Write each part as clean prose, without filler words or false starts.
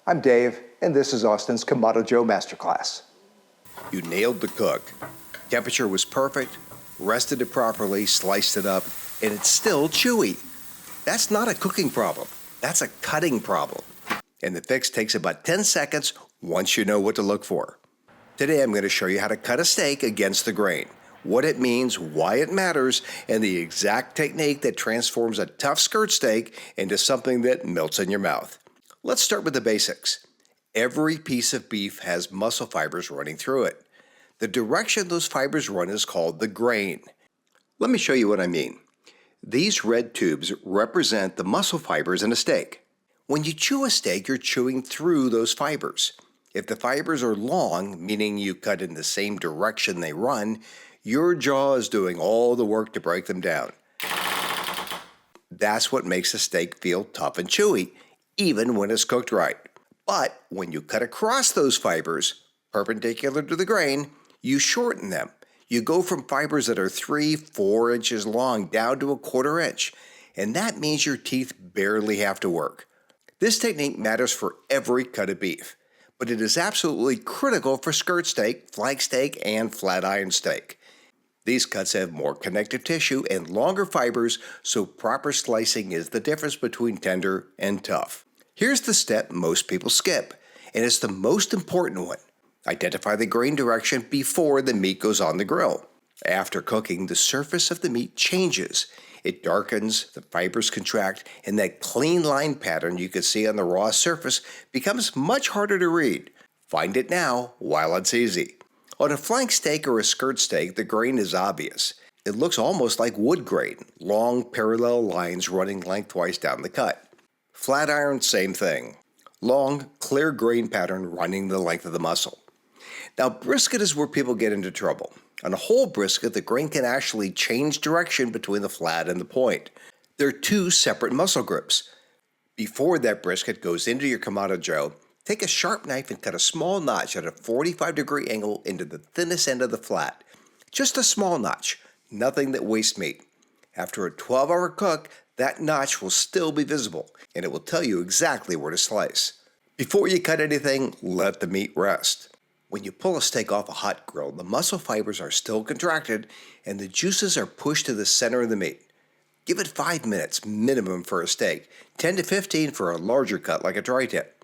I'm Dave, and this is Austin's Kamado Joe Masterclass. You nailed the cook. Temperature was perfect, rested it properly, sliced it up, and it's still chewy. That's not a cooking problem. That's a cutting problem. And the fix takes about 10 seconds once you know what to look for. Today I'm going to show you how to cut a steak against the grain, what it means, why it matters, and the exact technique that transforms a tough skirt steak into something that melts in your mouth. Let's start with the basics. Every piece of beef has muscle fibers running through it. The direction those fibers run is called the grain. Let me show you what I mean. These red tubes represent the muscle fibers in a steak. When you chew a steak, you're chewing through those fibers. If the fibers are long, meaning you cut in the same direction they run, your jaw is doing all the work to break them down. That's what makes a steak feel tough and chewy, even when it's cooked right. But when you cut across those fibers, perpendicular to the grain, you shorten them. You go from fibers that are 3-4 inches long down to 1/4 inch, and that means your teeth barely have to work. This technique matters for every cut of beef, but it is absolutely critical for skirt steak, flank steak, and flat iron steak. These cuts have more connective tissue and longer fibers, so proper slicing is the difference between tender and tough. Here's the step most people skip, and it's the most important one. Identify the grain direction before the meat goes on the grill. After cooking, the surface of the meat changes. It darkens, the fibers contract, and that clean line pattern you can see on the raw surface becomes much harder to read. Find it now while it's easy. On a flank steak or a skirt steak, the grain is obvious. It looks almost like wood grain, long parallel lines running lengthwise down the cut. Flat iron, same thing. Long, clear grain pattern running the length of the muscle. Now, brisket is where people get into trouble. On a whole brisket, the grain can actually change direction between the flat and the point. They're two separate muscle groups. Before that brisket goes into your Kamado Joe, take a sharp knife and cut a small notch at a 45-degree angle into the thinnest end of the flat. Just a small notch, nothing that wastes meat. After a 12-hour cook, that notch will still be visible, and it will tell you exactly where to slice. Before you cut anything, let the meat rest. When you pull a steak off a hot grill, the muscle fibers are still contracted, and the juices are pushed to the center of the meat. Give it 5 minutes minimum for a steak, 10 to 15 for a larger cut like a tri-tip.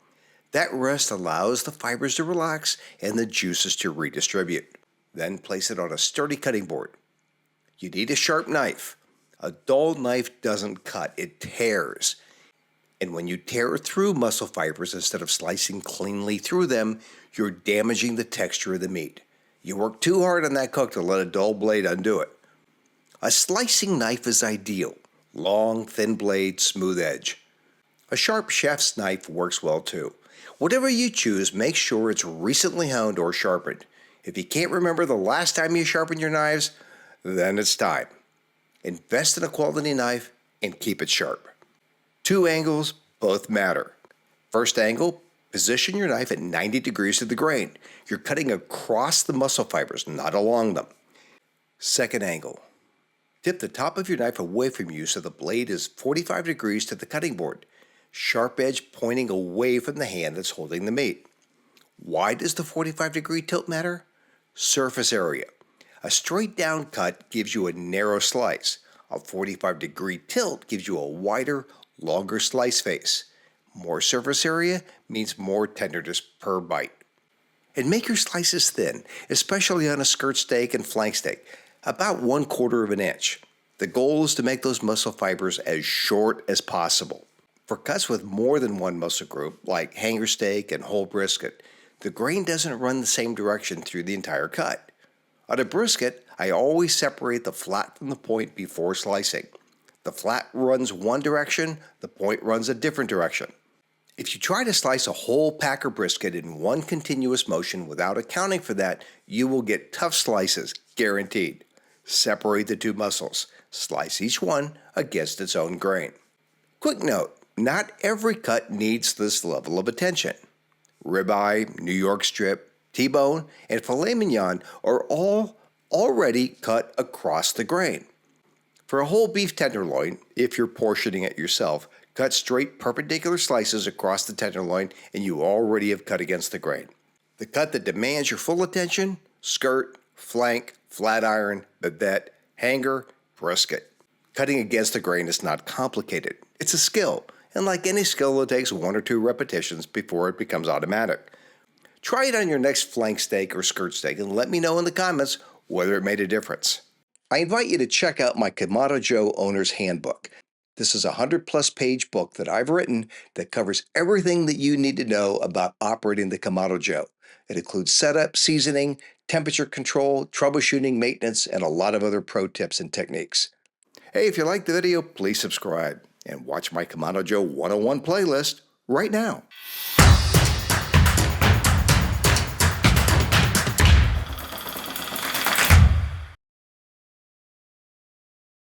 That rest allows the fibers to relax and the juices to redistribute. Then place it on a sturdy cutting board. You need a sharp knife. A dull knife doesn't cut, it tears. And when you tear through muscle fibers instead of slicing cleanly through them, you're damaging the texture of the meat. You work too hard on that cook to let a dull blade undo it. A slicing knife is ideal. Long, thin blade, smooth edge. A sharp chef's knife works well too. Whatever you choose, make sure it's recently honed or sharpened. If you can't remember the last time you sharpened your knives, then it's time. Invest in a quality knife and keep it sharp. 2 angles, both matter. First angle, position your knife at 90 degrees to the grain. You're cutting across the muscle fibers, not along them. Second angle, tip the top of your knife away from you so the blade is 45 degrees to the cutting board. Sharp edge pointing away from the hand that's holding the meat. Why does the 45-degree tilt matter? Surface area. A straight down cut gives you a narrow slice. A 45-degree tilt gives you a wider, longer slice face. More surface area means more tenderness per bite. And make your slices thin, especially on a skirt steak and flank steak, about 1/4 inch. The goal is to make those muscle fibers as short as possible. For cuts with more than one muscle group, like hanger steak and whole brisket, the grain doesn't run the same direction through the entire cut. On a brisket, I always separate the flat from the point before slicing. The flat runs one direction, the point runs a different direction. If you try to slice a whole packer brisket in one continuous motion without accounting for that, you will get tough slices, guaranteed. Separate the two muscles. Slice each one against its own grain. Quick note, not every cut needs this level of attention. Ribeye, New York strip, T-bone, and filet mignon are all already cut across the grain. For a whole beef tenderloin, if you're portioning it yourself, Cut straight perpendicular slices across the tenderloin and you already have cut against the grain. The cut that demands your full attention: skirt, flank, flat iron, bavette, hanger, brisket. Cutting against the grain is not complicated. It's a skill, and like any skill, it takes 1 or 2 repetitions before it becomes automatic. Try it on your next flank steak or skirt steak and let me know in the comments whether it made a difference. I invite you to check out my Kamado Joe Owner's Handbook. This is a 100-plus page book that I've written that covers everything that you need to know about operating the Kamado Joe. It includes setup, seasoning, temperature control, troubleshooting, maintenance, and a lot of other pro tips and techniques. Hey, if you liked the video, please subscribe and watch my Kamado Joe 101 playlist right now.